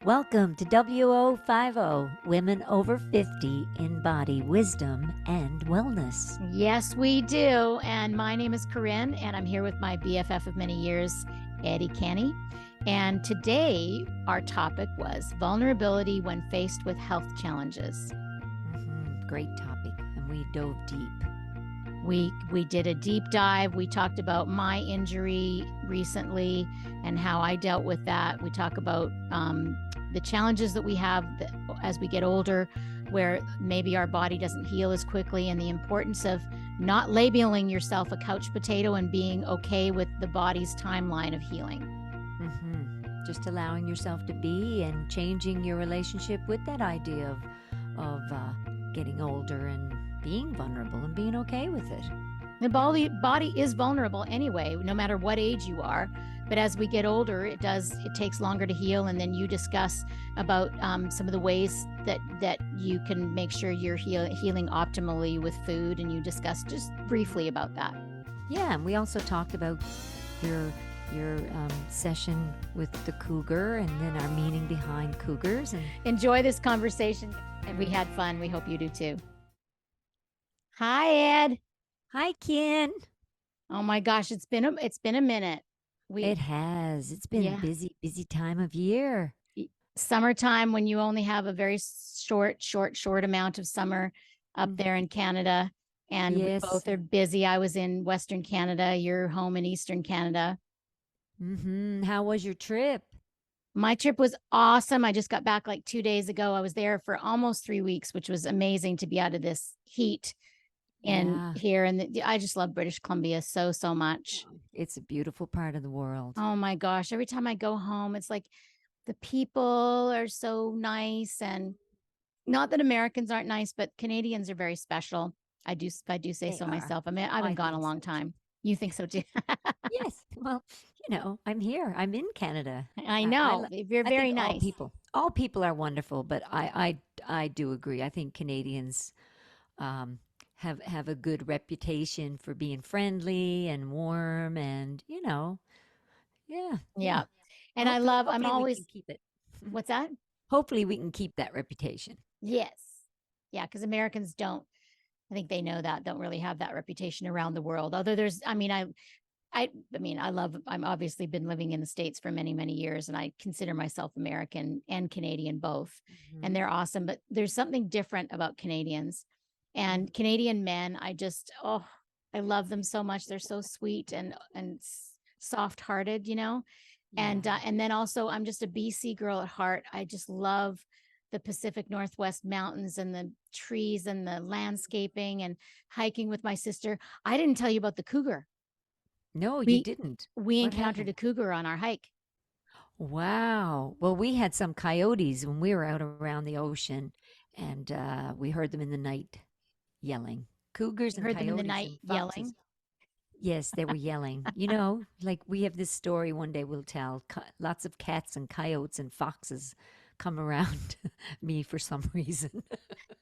Welcome to WO50, Women Over 50 in Body Wisdom and Wellness. Yes, we do. And my name is Corinne, and I'm here with my BFF of many years, Eddie Canny. And today, our topic was vulnerability when faced with health challenges. Great topic, and we dove deep. We did a deep dive. We talked about my injury recently and how I dealt with that. We talk about the challenges that we have as we get older, where maybe our body doesn't heal as quickly, and the importance of not labeling yourself a couch potato and being okay with the body's timeline of healing. Just allowing yourself to be and changing your relationship with that idea of getting older and being vulnerable and being okay with it. The body is vulnerable anyway, no matter what age you are. But as we get older, it takes longer to heal. And then you discuss about some of the ways that you can make sure you're healing optimally with food. And you discuss just briefly about that. Yeah, and we also talked about your session with the cougar and then our meaning behind cougars. And enjoy this conversation. And we had fun. We hope you do too. Hi, Ed. Hi, Ken. Oh my gosh, it's been a minute. It has. It's been a busy time of year. Summertime, when you only have a very short amount of summer up there in Canada, and we both are busy. I was in Western Canada. You're home in Eastern Canada. How was your trip? My trip was awesome. I just got back like 2 days ago. I was there for almost 3 weeks, which was amazing to be out of this heat here. And I just love British Columbia so much. It's a beautiful part of the world. Oh my gosh. Every time I go home, it's like the people are so nice, and not that Americans aren't nice, but Canadians are very special. I do say so myself. I mean, I haven't gone a long time. You think so too? Yes. Well, I'm here. I'm in Canada. I know. You're very nice. All people are wonderful, but I do agree. I think Canadians have a good reputation for being friendly and warm, and yeah. And I'm always keep it. What's that? Hopefully we can keep that reputation. Yes. Yeah, because Americans don't. I think they know that, don't really have that reputation around the world. Although I'm obviously been living in the States for many, many years, and I consider myself American and Canadian both, and they're awesome. But there's something different about Canadians and Canadian men. I love them so much. They're so sweet and soft-hearted, And then also, I'm just a BC girl at heart. I just love the Pacific Northwest mountains and the trees and the landscaping and hiking with my sister. I didn't tell you about the cougar. No, you didn't. We encountered a cougar on our hike. Wow. Well, we had some coyotes when we were out around the ocean, and we heard them in the night yelling. Cougars and heard coyotes them in the night yelling? Yes, they were yelling. Like we have this story one day we'll tell. Lots of cats and coyotes and foxes come around me for some reason.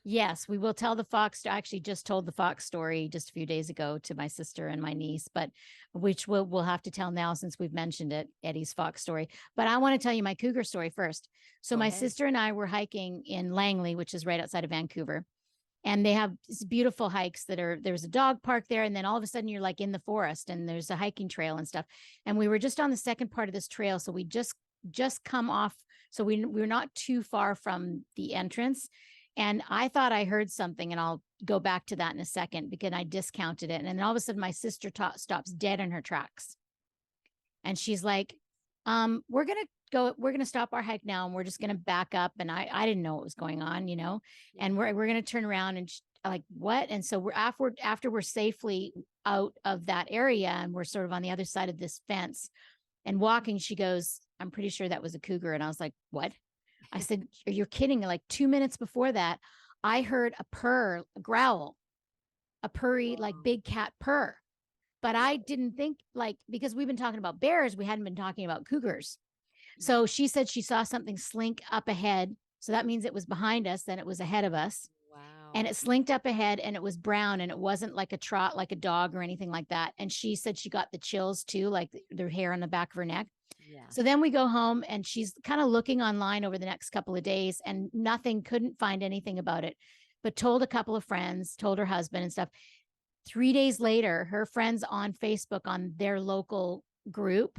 Yes, we will tell the fox. I actually just told the fox story just a few days ago to my sister and my niece, but which we'll have to tell now since we've mentioned it, Eddie's fox story. But I want to tell you my cougar story first. So my sister and I were hiking in Langley, which is right outside of Vancouver. And they have these beautiful hikes there's a dog park there. And then all of a sudden you're like in the forest and there's a hiking trail and stuff. And we were just on the second part of this trail. So we just come off. So we're not too far from the entrance. And I thought I heard something, and I'll go back to that in a second because I discounted it. And then all of a sudden my sister stops dead in her tracks. And she's like, we're going to stop our hike now, and we're just going to back up. And I didn't know what was going on, and we're going to turn around, and like, what? And so we're after we're safely out of that area and we're sort of on the other side of this fence and walking, she goes, I'm pretty sure that was a cougar. And I was like, what? I said, you're kidding. Like 2 minutes before that, I heard a growl, a purry, like big cat purr. But I didn't think because we've been talking about bears, we hadn't been talking about cougars. So she said she saw something slink up ahead. So that means it was behind us. Then it was ahead of us. Wow. And it slinked up ahead, and it was brown, and it wasn't like a trot, like a dog or anything like that. And she said she got the chills too, like their hair on the back of her neck. Yeah. So then we go home and she's kind of looking online over the next couple of days and couldn't find anything about it, but told a couple of friends, told her husband and stuff. 3 days later, her friends on Facebook on their local group,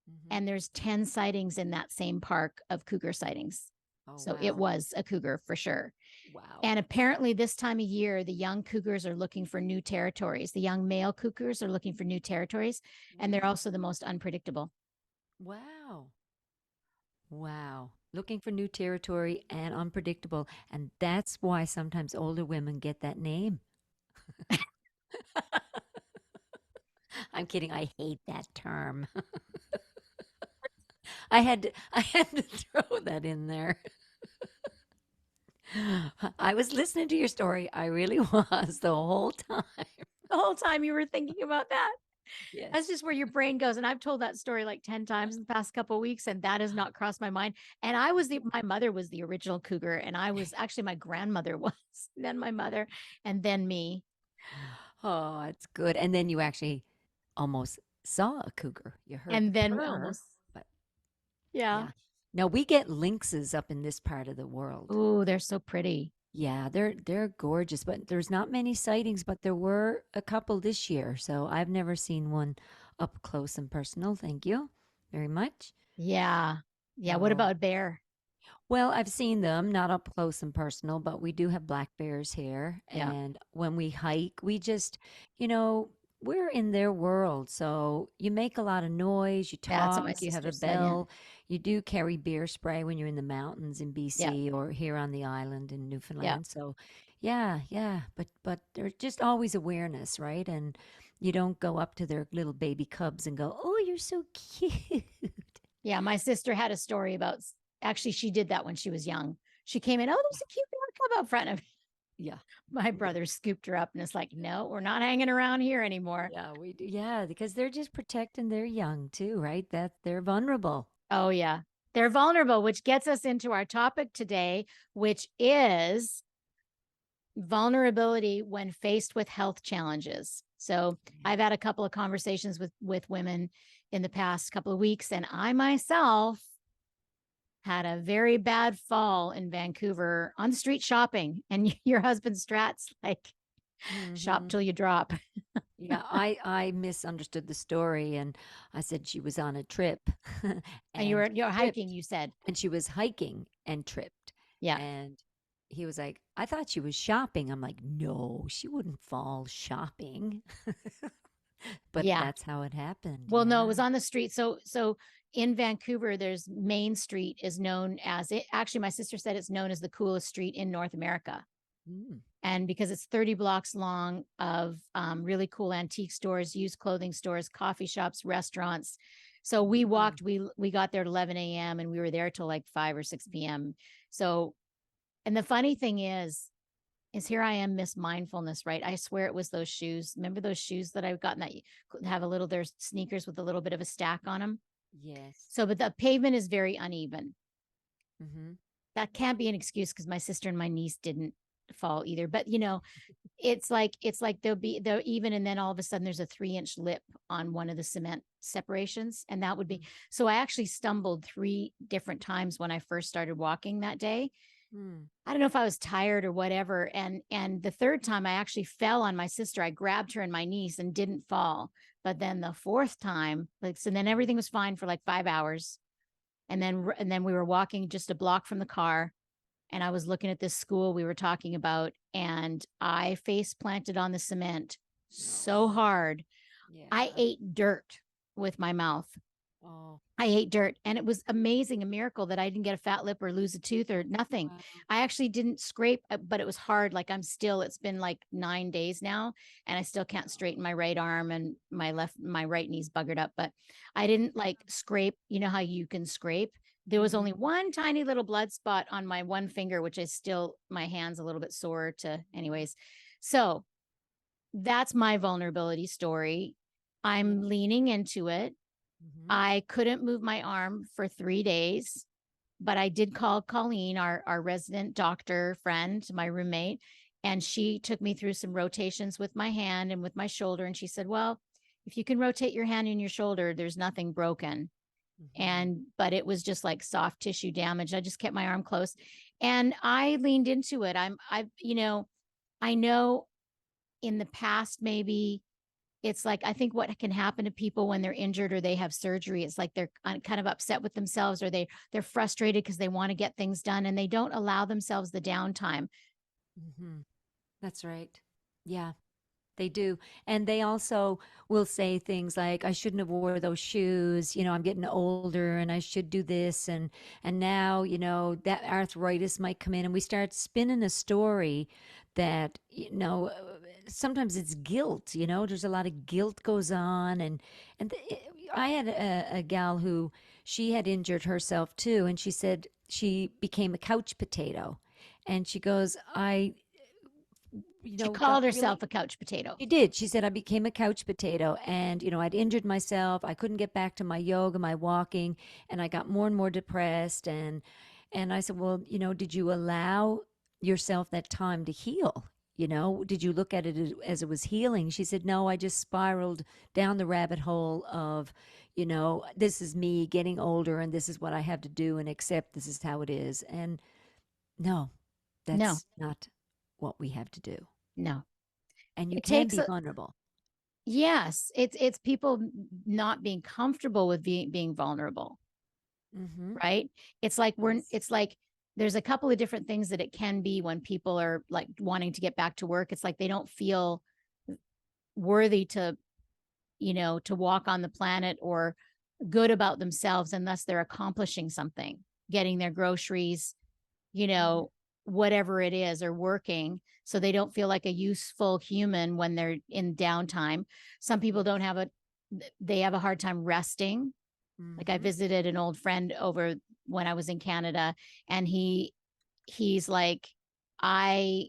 Mm-hmm. and there's 10 sightings in that same park of cougar sightings. Oh, So it wow. was a cougar for sure. Wow. And apparently, this time of year, the young cougars are looking for new territories. The young male cougars are looking for new territories, and they're Mm. also the most unpredictable. Wow. Wow. Looking for new territory and unpredictable. And that's why sometimes older women get that name. I'm kidding. I hate that term. I had to throw that in there. I was listening to your story. I really was the whole time. The whole time you were thinking about that. That's Yes. just where your brain goes. And I've told that story like 10 times in the past couple of weeks, and that has not crossed my mind. And my mother was the original cougar, and I was actually, my grandmother was, then my mother, and then me. Oh, it's good. And then you actually almost saw a cougar. You heard the And then purr, almost, but yeah. yeah. Now we get lynxes up in this part of the world. Oh, they're so pretty. Yeah, they're gorgeous, but there's not many sightings, but there were a couple this year. So I've never seen one up close and personal. Thank you very much. Yeah. Yeah. What So about bear? well, I've seen them, not up close and personal, but we do have black bears here. Yeah. And when we hike, we just, you know, we're in their world. So you make a lot of noise, you That's what my talk, you have sister a said. Yeah. bell, you do carry beer spray when you're in the mountains in Yeah. BC or here on the island in Yeah. Newfoundland. So yeah, yeah. But there's just always awareness, right? And you don't go up to their little baby cubs and go, "Oh, you're so cute." Yeah. My sister had a story about, actually, she did that when she was young. She came in, oh, there's a cute bear cub out front of Yeah. my Yeah. brother scooped her up and it's like, no, we're not hanging around here anymore. Yeah, we do. Yeah, because they're just protecting their young too, right? That they're vulnerable. Oh, yeah. They're vulnerable, which gets us into our topic today, which is vulnerability when faced with health challenges. So I've had a couple of conversations with women in the past couple of weeks, and I myself had a very bad fall in Vancouver on the street shopping. And your husband Strat's like, shop Hmm. till you drop. Yeah, I misunderstood the story, and I said she was on a trip, And and you're hiking, tripped, you said. and she was hiking and tripped, Yeah. and he was like, "I thought she was shopping." I'm like, "No, she wouldn't fall shopping," but Yeah. that's how it happened. Well, no, it Yeah. was on the street. So in Vancouver, there's Main Street is known as it. Actually, my sister said it's known as the coolest street in North America. Mm. And because it's 30 blocks long of really cool antique stores, used clothing stores, coffee shops, restaurants. So we Wow. walked, we got there at 11 a.m. and we were there till like 5 or 6 p.m. So, and the funny thing is here I am, Miss Mindfulness, right? I swear it was those shoes. Remember those shoes that I've gotten that have a little, there's sneakers with a little bit of a stack on them. Yes. So, but the pavement is very uneven. Mm-hmm. That can't be an excuse because my sister and my niece didn't fall either. But it's like they'll even, and then all of a sudden there's a 3-inch lip on one of the cement separations, and that would be. So I actually stumbled 3 different times when I first started walking that day. Mm. I don't know if I was tired or whatever. And the third time I actually fell on my sister. I grabbed her and my niece and didn't fall. But then the fourth time, like, so then everything was fine for like 5 hours. And then we were walking just a block from the car. And I was looking at this school we were talking about, and I face planted on the cement so No. hard. I Yeah. ate dirt with my mouth. Oh. I ate dirt, and it was amazing, a miracle that I didn't get a fat lip or lose a tooth or nothing. Wow. I actually didn't scrape, but it was hard. Like it's been like 9 days now, and I still can't straighten my right arm, and my right knee's buggered up, but I didn't like scrape. You know how you can scrape? There was only Mm-hmm. one tiny little blood spot on my one finger, which is still, my hand's a little bit sore anyways. So that's my vulnerability story. Yeah. I'm leaning into it. Mm-hmm. I couldn't move my arm for 3 days, but I did call Colleen, our resident doctor friend, my roommate, and she took me through some rotations with my hand and with my shoulder. And she said, well, if you can rotate your hand and your shoulder, there's nothing broken. Mm-hmm. And but it was just like soft tissue damage. I just kept my arm close and I leaned into it. I know in the past maybe it's like I think what can happen to people when they're injured or they have surgery, it's like they're kind of upset with themselves or they're frustrated because they want to get things done and they don't allow themselves the downtime. Mm-hmm. That's right. Yeah. They do. And they also will say things like, I shouldn't have wore those shoes. I'm getting older and I should do this. And now, that arthritis might come in and we start spinning a story that, sometimes it's guilt, there's a lot of guilt goes on. I had a gal who she had injured herself too. And she said she became a couch potato. And she goes, I, She got called really. herself a couch potato. She did. She said, I became a couch potato and, I'd injured myself. I couldn't get back to my yoga, my walking, and I got more and more depressed. And I said, well, did you allow yourself that time to heal? Did you look at it as it was healing? She said, no, I just spiraled down the rabbit hole of, this is me getting older and this is what I have to do and accept this is how it is. And no, No, that's not what we have to do. no. And you It can takes be a vulnerable. yes, it's people not being comfortable with being vulnerable, Mm-hmm. right? It's like Yes. it's like there's a couple of different things that it can be when people are like wanting to get back to work. It's like they don't feel worthy to walk on the planet or good about themselves unless they're accomplishing something, getting their groceries, you Mm-hmm. know, whatever it is, or working. So they don't feel like a useful human when they're in downtime. Some people Yes. don't have they have a hard time resting. Like I Mm-hmm. visited an old friend over when I was in Canada and he's like, I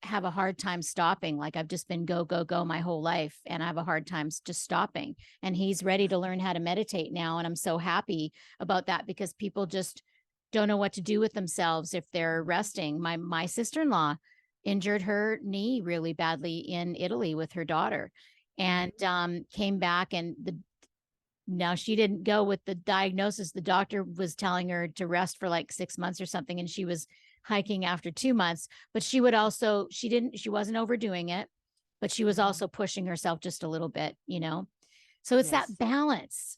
have a hard time stopping. Like I've just been go, go, go my whole life. And I have a hard time just stopping. And he's ready to learn how to meditate now. And I'm so happy about that because people just don't know what to do with themselves if they're Mm-hmm. resting. My sister-in-law injured her knee really badly in Italy with her daughter and Mm-hmm. came back and the now she didn't go with the diagnosis. The doctor was telling her to rest for like 6 months or something, and she was hiking after 2 months. But she wasn't overdoing it, but she was Mm-hmm. also pushing herself just a little bit. So it's that Yes, balance.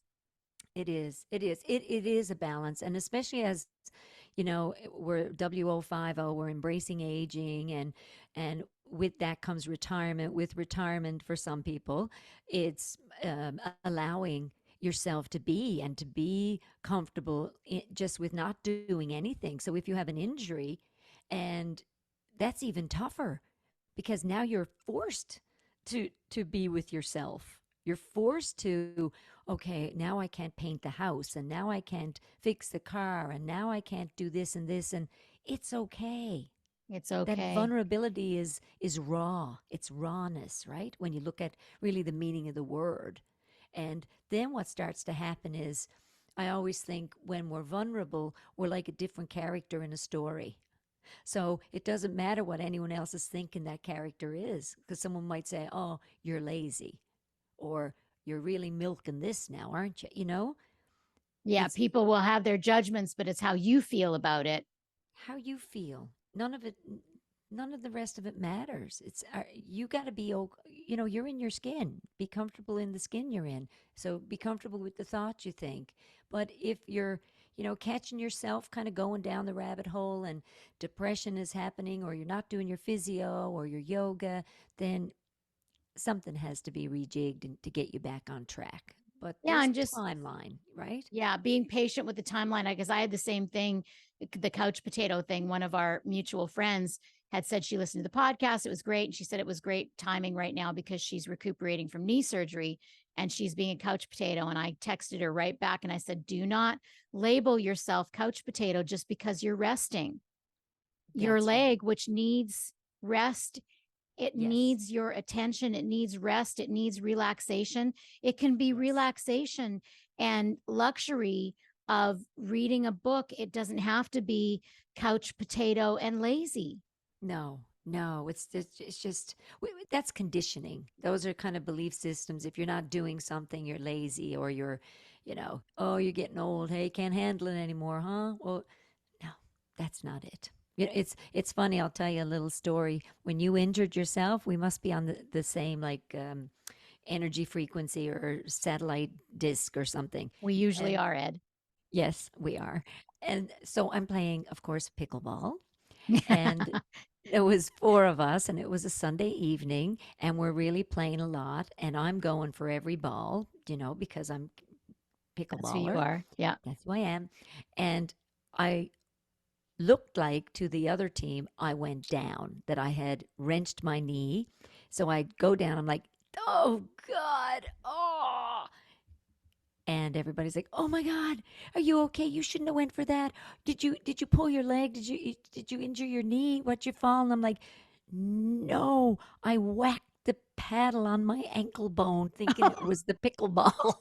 it is. It is. It is a balance. And especially as, we're WO50, we're embracing aging and with that comes retirement. With retirement for some people, it's allowing yourself to be and to be comfortable just with not doing anything. So if you have an injury and that's even tougher because now you're forced to be with yourself. You're forced to, okay, now I can't paint the house and now I can't fix the car and now I can't do this and this and it's okay. It's That okay. vulnerability is raw. It's rawness, right? When you look at really the meaning of the word. And then what starts to happen is I always think when we're vulnerable, we're like a different character in a story. So it doesn't matter what anyone else is thinking that character is, because someone might say, oh, you're lazy, or you're really milking this now, aren't you? Yeah, It's people will have their judgments, but it's how you feel about it. how you feel. None of the rest of it matters. You got to be, you're in your skin. Be comfortable in the skin you're in. So be comfortable with the thoughts you think. But if you're, catching yourself kind of going down the rabbit hole and depression is happening, or you're not doing your physio or your yoga, then something has to be rejigged to get you back on track. But Yeah, there's and a just timeline, right? yeah, being patient with the timeline. Because I had the same thing, the couch potato thing. One of our mutual friends had said she listened to the podcast. It was great. And she said it was great timing right now because she's recuperating from knee surgery and she's being a couch potato. And I texted her right back and I said, do not label yourself couch potato just because you're resting. Your That's right. leg, which needs rest, it Yes. needs your attention. It needs rest. It needs relaxation. It can be Yes. relaxation and luxury of reading a book. It doesn't have to be couch potato and lazy. No, no, it's just that's conditioning. Those are kind of belief systems. If you're not doing something, you're lazy or Oh, you're getting old. Hey, can't handle it anymore, huh? Well, no, that's not it. It's funny. I'll tell you a little story. When you injured yourself, we must be on the same energy frequency or satellite disk or something. We usually And are, Ed. yes, we are. And so I'm playing, of course, pickleball. And there was four of us, and it was a Sunday evening, and we're really playing a lot. And I'm going for every ball, because I'm That's who you pickleballer. are. Yeah. That's who I am. And I looked like to the other team I went down, that I had wrenched my knee. So I go down. I'm like, oh God, oh. And everybody's like, "Oh my God, are you okay? You shouldn't have went for that. Did you pull your leg? Did you injure your knee? What you fall?" And I'm like, "No, I whacked the paddle on my ankle bone, thinking it was the pickleball."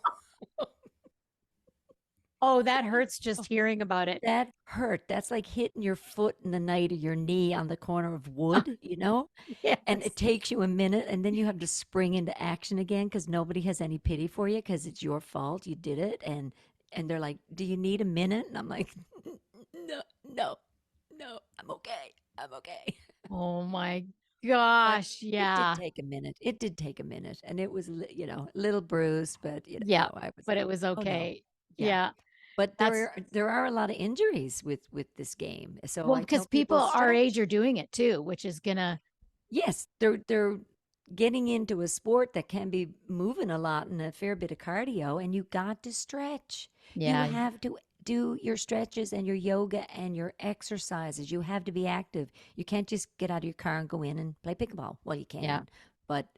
Oh, that hurts just hearing about it. That hurt. That's like hitting your foot in the night of your knee on the corner of wood, and it Yes. takes you a minute, and then you have to spring into action again because nobody has any pity for you because it's your fault. You did it, and they're like, "Do you need a minute?" And I'm like, "No, no, no. I'm okay. I'm okay." Oh my But gosh. it did Yeah. take a minute. It did take a minute, and it was, a little bruised, but Yeah. I was But like, it was "Oh no, okay. yeah." Yeah. But That's there are a lot of injuries with this game. So well, I because tell people people our age stretch. are doing it too, which is gonna, Yes, they're getting into a sport that can be moving a lot and a fair bit of cardio, and you got to stretch. You yeah, have to do your stretches and your yoga and your exercises. You have to be active. You can't just get out of your car and go in and play pickleball. Well, you yeah. can, but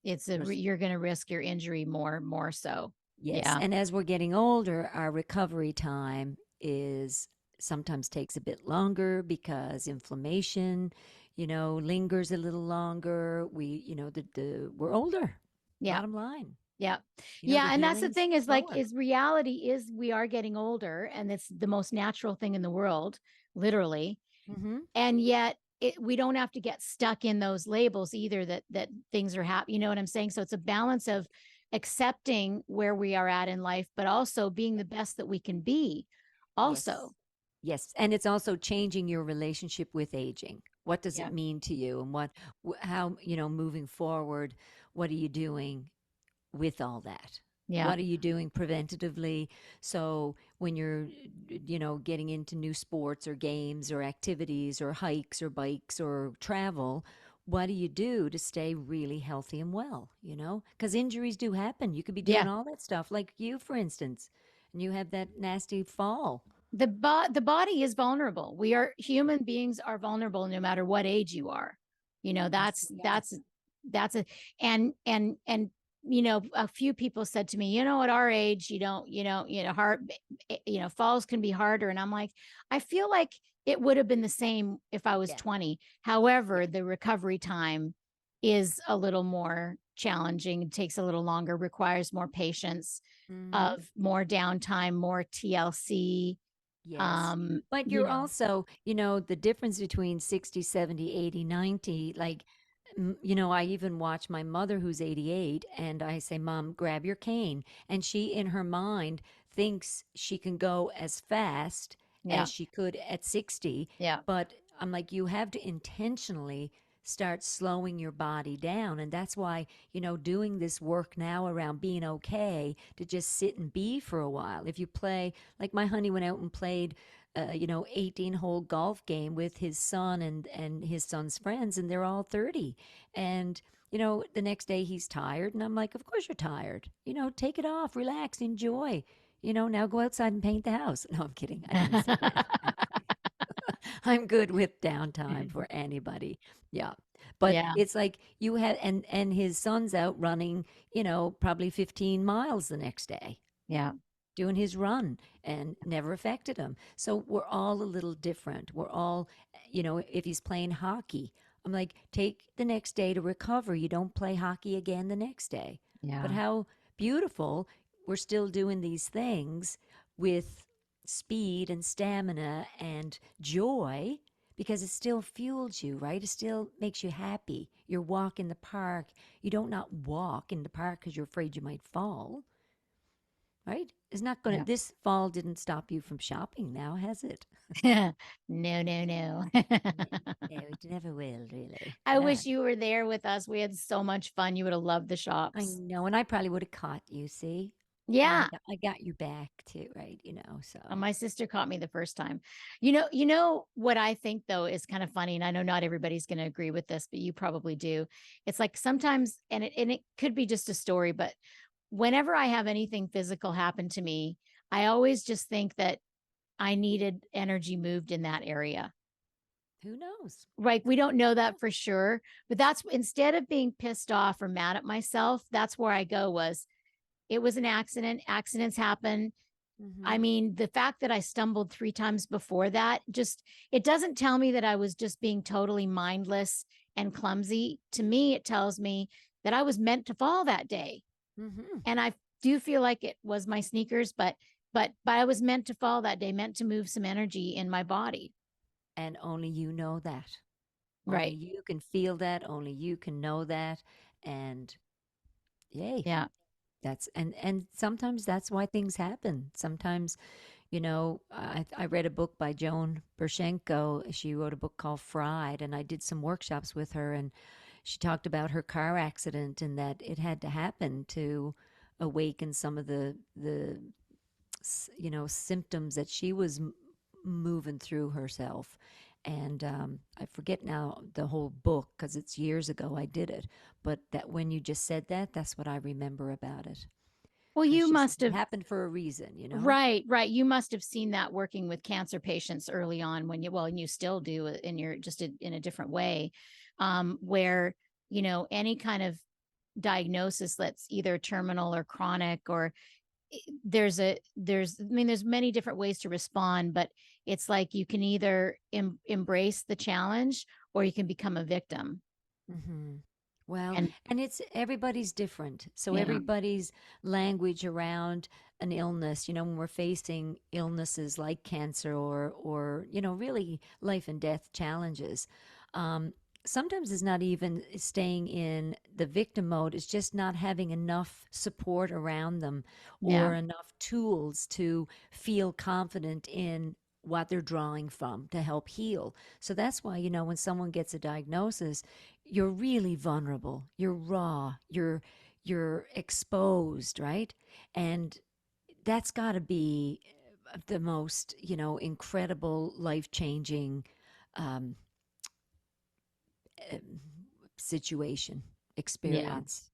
there's You're gonna risk your injury more so. yes. Yeah. And as we're getting older, our recovery time is sometimes takes a bit longer because inflammation, lingers a little longer. We're older. Yeah. Bottom line, Yeah. the Yeah, and that's the healing's thing is like slower. is reality is we are getting older and it's the most natural thing in the world, literally. Mm-hmm. And yet we don't have to get stuck in those labels either that things are happening. You know what I'm saying? So it's a balance of accepting where we are at in life, but also being the best that we can be. Yes. Also, Yes. And it's also changing your relationship with aging. What does it yeah, mean to you? And how, moving forward, what are you doing with all that? yeah, What are you doing preventatively? So when you're, getting into new sports or games or activities or hikes or bikes or travel, what do you do to stay really healthy and well? Because injuries do happen. You could be doing yeah. all that stuff, like you, for instance, and you have that nasty fall. The body is vulnerable. We are human beings are vulnerable no matter what age you are. You know, Yes, we are. that's a and a few people said to me, at our age, hard falls can be harder. And I'm like, I feel like it would have been the same if I was Yeah. 20. Yeah. However, the recovery time is a little more challenging, takes a little longer, requires more patience, Mm-hmm. of more downtime, more TLC. Yes. um But you you're know also, the difference between 60, 70, 80, 90. Like, I even watch my mother who's 88, and I say, "Mom, grab your cane." And she, in her mind, thinks she can go as fast yeah, as she could at 60. yeah, But I'm like, you have to intentionally start slowing your body down. And that's why, doing this work now around being okay to just sit and be for a while. If you play, like my honey went out and played 18-hole golf game with his son and his son's friends, and they're all 30. And the next day he's tired, and I'm like, "Of course you're tired. Take it off, relax, enjoy. Now go outside and paint the house." No, I'm kidding. I didn't say that. I'm good with downtime for anybody. Yeah. But yeah, it's like you had, and his son's out running, probably 15 miles the next day, yeah, doing his run, and never affected him. So we're all a little different. We're all, if he's playing hockey, I'm like, take the next day to recover. You don't play hockey again the next day. But yeah, how beautiful, we're still doing these things with speed and stamina and joy, because it still fuels you, right? It still makes you happy. Your walk in the park, you don't not walk in the park because you're afraid you might fall, right? It's not going Yeah. to, this fall didn't stop you from shopping now, has it? No, no, no. No, it never will, really. I wish you were there with us. We had so much fun. You would have loved the I shops. know, and I probably would have caught you, see? Yeah. I got your back too, right? So. My sister caught me the first time. What I think though is kind of funny, and I know not everybody's going to agree with this, but you probably do. It's like sometimes, and it could be just a story, but whenever I have anything physical happen to me, I always just think that I needed energy moved in that area. Who knows? Right. We don't know that for sure, but that's instead of being pissed off or mad at myself, that's where I go was it was an accident. Accidents happen. I Mhm. mean, the fact that I stumbled 3 times before that, just it doesn't tell me that I was just being totally mindless and clumsy. To me, it tells me that I was meant to fall that day. Mhm. And I do feel like it was my sneakers, but I was meant to fall that day, meant to move some energy in my body. And only you know that. Only Right. you can feel that, only you can know that, and yay. Yeah. And sometimes that's why things happen. Sometimes, I read a book by Joan Bershenko. She wrote a book called Fried, and I did some workshops with her, and she talked about her car accident and that it had to happen to awaken some of the symptoms that she was moving through herself. And I forget now the whole book because it's years ago I did it. But that when you just said that, that's what I remember about it. Well, Because you she said must it have happened for a reason. right, right. You must have seen that working with cancer patients early on when and you still do in your just in a different way, where, any kind of diagnosis that's either terminal or chronic or there's many different ways to respond, but it's like you can either embrace the challenge or you can become a victim. Hmm. Well, And and it's everybody's different. So yeah, everybody's language around an illness, when we're facing illnesses like cancer or really life and death challenges, um, sometimes it's not even staying in the victim mode. It's just not having enough support around them yeah, or enough tools to feel confident in what they're drawing from to help heal. So that's why, when someone gets a diagnosis, you're really vulnerable, you're raw, you're exposed, right? And that's got to be the most incredible, life-changing um, uh, situation, yeah, experience.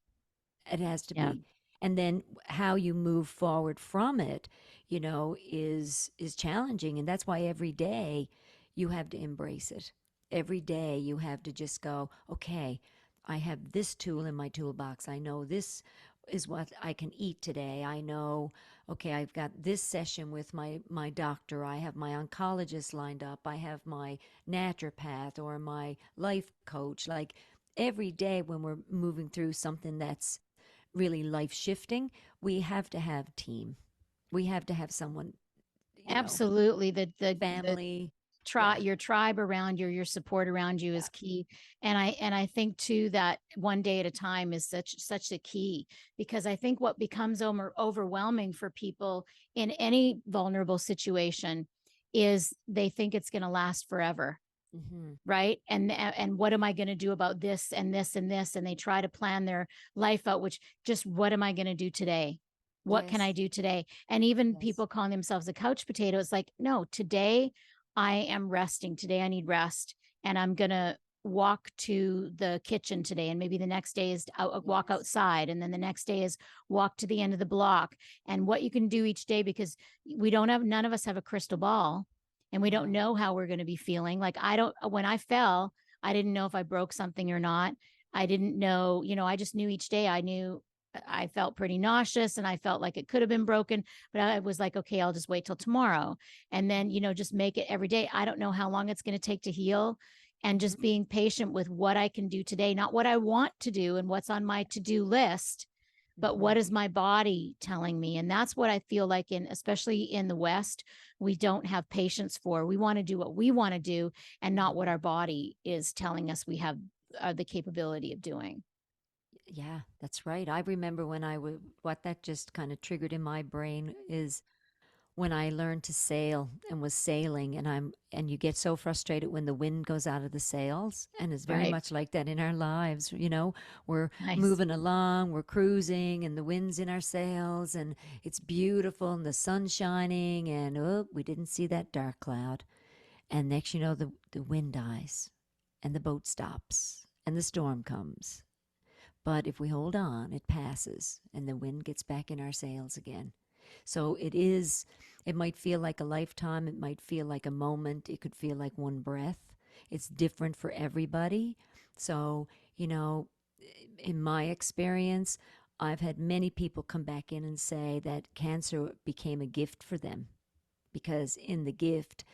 It has to yeah, be. And then how you move forward from it is challenging. And that's why every day you have to embrace it. Every day you have to just go, okay, I have this tool in my toolbox. I know this is what I can eat today. I know, okay, I've got this session with my doctor. I have my oncologist lined up. I have my naturopath or my life coach. Like every day when we're moving through something that's really life shifting, we have to have team. We have to have someone, you know, absolutely. The family. try Yeah. your tribe around you, your support around you Yeah. is key. And I think too that one day at a time is such a key, because I think what becomes overwhelming for people in any vulnerable situation is they think it's going to last forever. Mm-hmm. Right. And what am I going to do about this and this and this, and they try to plan their life out, which just what am I going to do today, what can I Yes. do today? And even Yes. people calling themselves a couch potato, it's like, no, today I am resting, today I need rest, and I'm going to walk to the kitchen today, and maybe the next day is walk Yes. outside, and then the next day is walk to the end of the block. And what you can do each day, because we don't have none of us have a crystal ball, and we don't No. know how we're going to be feeling. Like I don't, when I fell, I didn't know if I broke something or not. I didn't know, I just knew each day I knew I felt pretty nauseous and I felt like it could have been broken, but I was like, okay, I'll just wait till tomorrow. And then, just make it every day. I don't know how long it's going to take to heal, and Mm-hmm. just being patient with what I can do today, not what I want to do and what's on my to-do list, but Mm-hmm. what is my body telling me? And that's what I feel like especially in the West, we don't have patience for. We want to do what we want to do and not what Mm-hmm. our body is telling us we have the capability of doing. Yeah, that's right. I remember when I would, what that just kind of triggered in my brain is when I learned to sail and was sailing, and you get so frustrated when the wind goes out of the sails, and it's very Right. much like that in our lives. We're Nice. moving along, we're cruising, and the wind's in our sails, and it's beautiful, and the sun's shining, and oh, we didn't see that dark cloud. And next you know, the wind dies, and the boat stops, and the storm comes. But if we hold on, it passes, and the wind gets back in our sails again. So it might feel like a lifetime, it might feel like a moment, it could feel like one breath. It's different for everybody. So, you know, in my experience, I've had many people come back in and say that cancer became a gift for them because in the gift,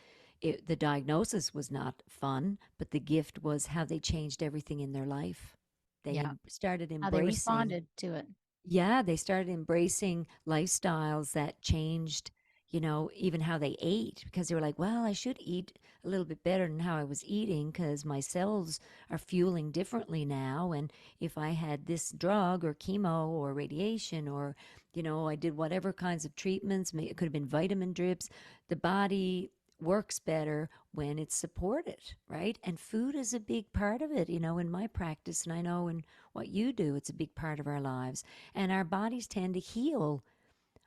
the diagnosis was not fun, but the gift was how they changed everything in their life. They Yeah. started How they embracing, responded to it. yeah, they started embracing lifestyles that changed, even how they ate because they were like, well, I should eat a little bit better than how I was eating because my cells are fueling differently now. And if I had this drug or chemo or radiation or, I did whatever kinds of treatments, it could have been vitamin drips, the body works better when it's supported, right? And food is a big part of it, in my practice. And I know in what you do, it's a big part of our lives, and our bodies tend to heal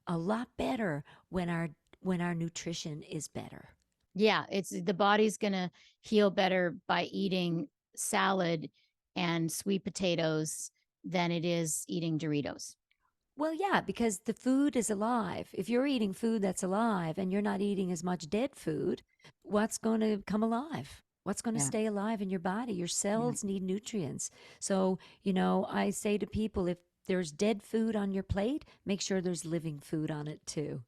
a lot better when our nutrition is better. Yeah, it's the body's going to heal better by eating salad and sweet potatoes than it is eating Doritos. Well, yeah, because the food is alive. If you're eating food that's alive and you're not eating as much dead food, what's going to come alive? What's going to Yeah. stay alive in your body? Your Yeah. cells need nutrients. So, I say to people, if there's dead food on your plate, make sure there's living food on it too.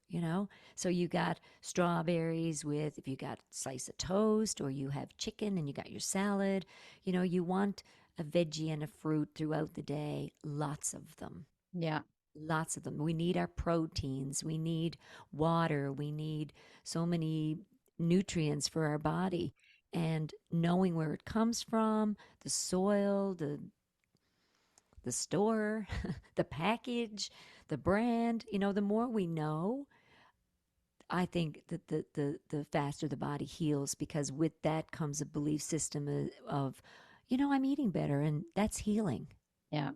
So you got strawberries with, if you got a slice of toast or you have chicken and you got your salad, you want a veggie and a fruit throughout the day, lots of them. Yeah. Lots of them. We need our proteins. We need water. We need so many nutrients for our body. And knowing where it comes from, the soil, the store, the package, the brand, the more we know, I think that the faster the body heals because with that comes a belief system of, I'm eating better and that's healing. Yeah.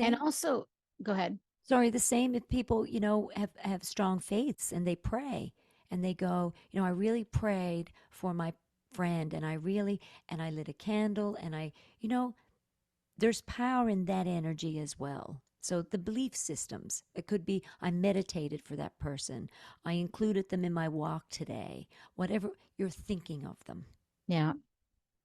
And Same. also, go ahead. Sorry, the same if people, have strong faiths and they pray and they go, I really prayed for my friend and I lit a candle and there's power in that energy as well. So the belief systems, it could be I meditated for that person. I included them in my walk today. Whatever you're thinking of them. Yeah.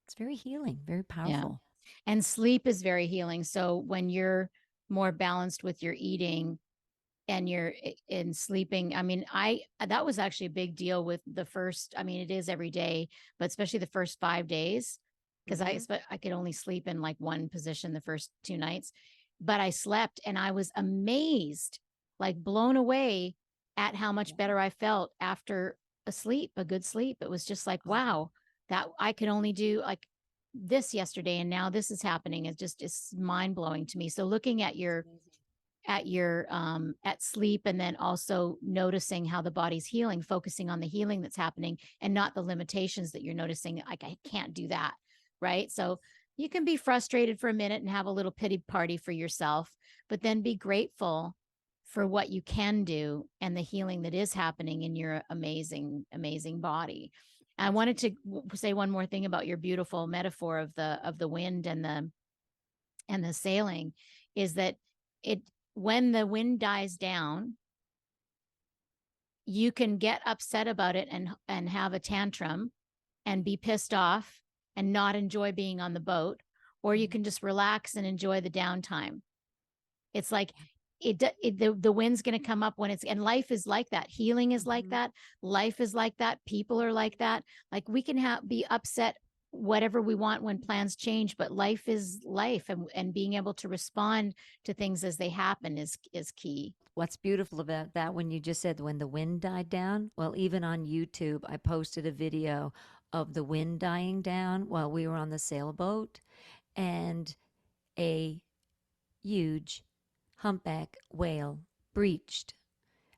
It's very healing, very Yeah. powerful. And sleep is very healing. So when you're more balanced with your eating and you're in sleeping, I mean, that was actually a big deal with the first, I mean, it is every day, but especially the first 5 days, because Mm-hmm. I could only sleep in like one position the first 2 nights, but I slept and I was amazed, like blown away at how much better I felt after a good sleep. It was just like, Oh, wow, that I could only do like this yesterday and now this is happening. It just is mind blowing to me. So looking at it's your amazing. at sleep and then also noticing how the body's healing, focusing on the healing that's happening and not the limitations that you're noticing, like I can't do that, right? So you can be frustrated for a minute and have a little pity party for yourself, but then be grateful for what you can do and the healing that is happening in your amazing body. I That's wanted to say one more thing about your beautiful metaphor of the wind and the sailing is that it when the wind dies down, you can get upset about it and have a tantrum and be pissed off and not enjoy being on the boat, or you mhm. can just relax and enjoy the downtime. It's like the wind's going to come up when it's, and life is like that. Healing is like Mhm. that. Life is like that. People are like that. Like we can be upset whatever we want when plans change, but life is life, and being able to respond to things as they happen is key. What's beautiful about that when you just said when the wind died down? Well, even on YouTube, I posted a video of the wind dying down while we were on the sailboat, and a huge humpback whale breached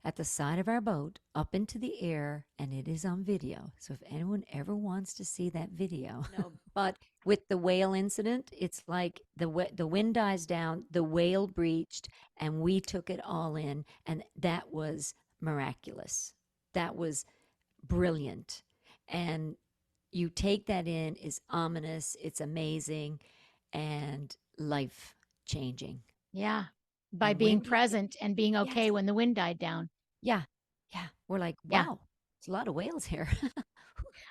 at the side of our boat up into the air, and it is on video. So if anyone ever wants to see that video, no, but with the whale incident, it's like the wind dies down, the whale breached, and we took it all in, and that was miraculous. That was brilliant. And you take that in, is ominous, it's amazing, and life changing. Yeah. By And being when you present and being okay yes, when the wind died down. yeah, yeah, we're like, Yeah. wow, there's a lot of whales here.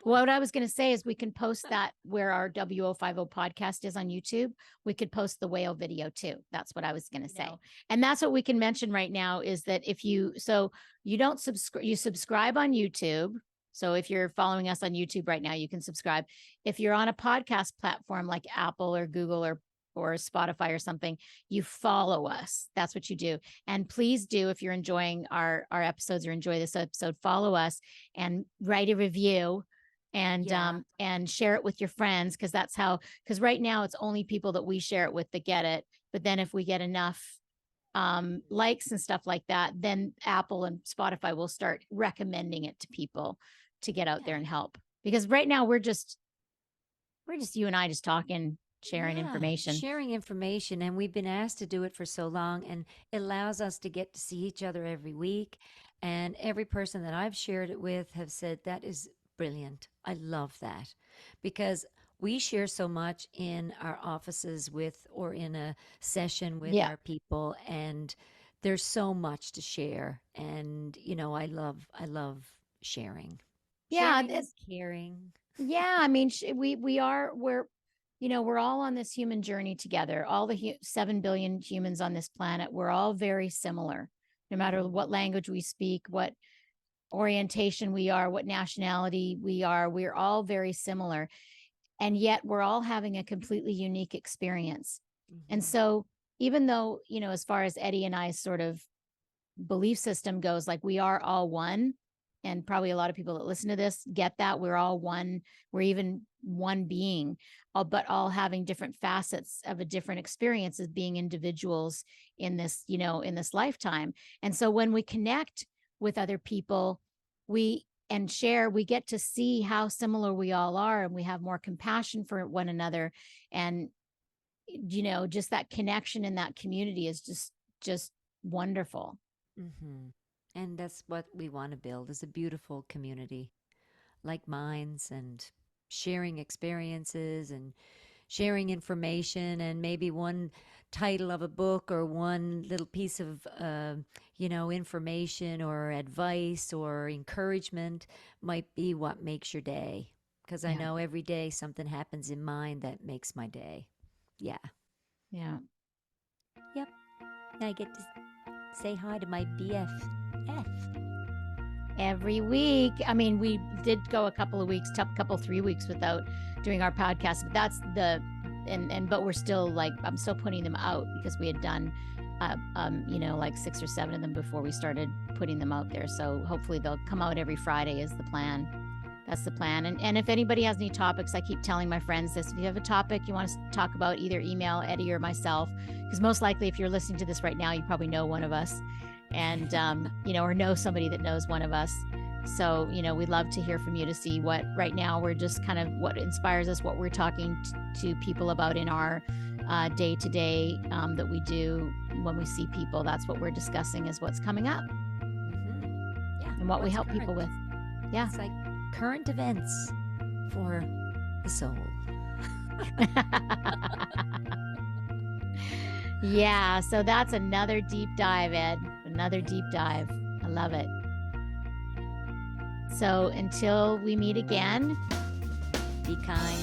What I was going to say is we can post that where our WO50 podcast is on YouTube. We could post the whale video too. That's what I was going to say. No. And that's what we can mention right now is that if you, so you don't subscribe, you subscribe on YouTube. So if you're following us on YouTube right now, you can subscribe. If you're on a podcast platform like Apple or Google or Spotify or something, you follow us. That's what you do. And please do, if you're enjoying our episodes or enjoy this episode, follow us and write a review and share it with your friends. Because right now it's only people that we share it with that get it. But then if we get enough likes and stuff like that, then Apple and Spotify will start recommending it to people to get out there and help. Because right now we're just you and I just talking, sharing information. And we've been asked to do it for so long, and it allows us to get to see each other every week. And every person that I've shared it with have said that is brilliant. I love that, because we share so much in our offices or in a session with our people, and there's so much to share. And I love sharing. Yeah, Sharing is caring. Yeah, I mean, we're all on this human journey together. All the 7 billion humans on this planet, we're all very similar, no matter what language we speak, what orientation we are, what nationality we are. We're all very similar. And yet we're all having a completely unique experience. Mm-hmm. And so even though, as far as Eddie and I's sort of belief system goes, like we are all one, and probably a lot of people that listen to this get that we're all one, we're even one being, but all having different facets of a different experience as being individuals in this, in this lifetime. And so when we connect with other people, we get to see how similar we all are, and we have more compassion for one another. And, just that connection in that community is just wonderful. Mm-hmm. And that's what we want to build, is a beautiful community, like minds, and sharing experiences and sharing information, and maybe one title of a book or one little piece of, information or advice or encouragement might be what makes your day. Because I know every day something happens in mine that makes my day. Yeah. Yeah. Yep. I get to say hi to my BFF every week. I mean, we did go a couple of weeks, 3 weeks without doing our podcast, but that's but we're still I'm still putting them out, because we had done, like 6 or 7 of them before we started putting them out there. So hopefully they'll come out every Friday is the plan. That's the plan. And if anybody has any topics, I keep telling my friends this, if you have a topic you want us to talk about, either email Eddie or myself, because most likely if you're listening to this right now, you probably know one of us, and, or know somebody that knows one of us. So, we'd love to hear from you to see what, right now, we're just kind of what inspires us, what we're talking to people about in our day-to-day that we do when we see people. That's what we're discussing, is what's coming up. Mm-hmm. Yeah. And what we help people with. Yeah. It's like current events for the soul. Yeah. So that's another deep dive, Ed. Another deep dive. I love it. So until we meet again, be kind,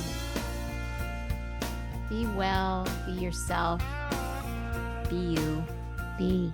be well, be yourself, be you, be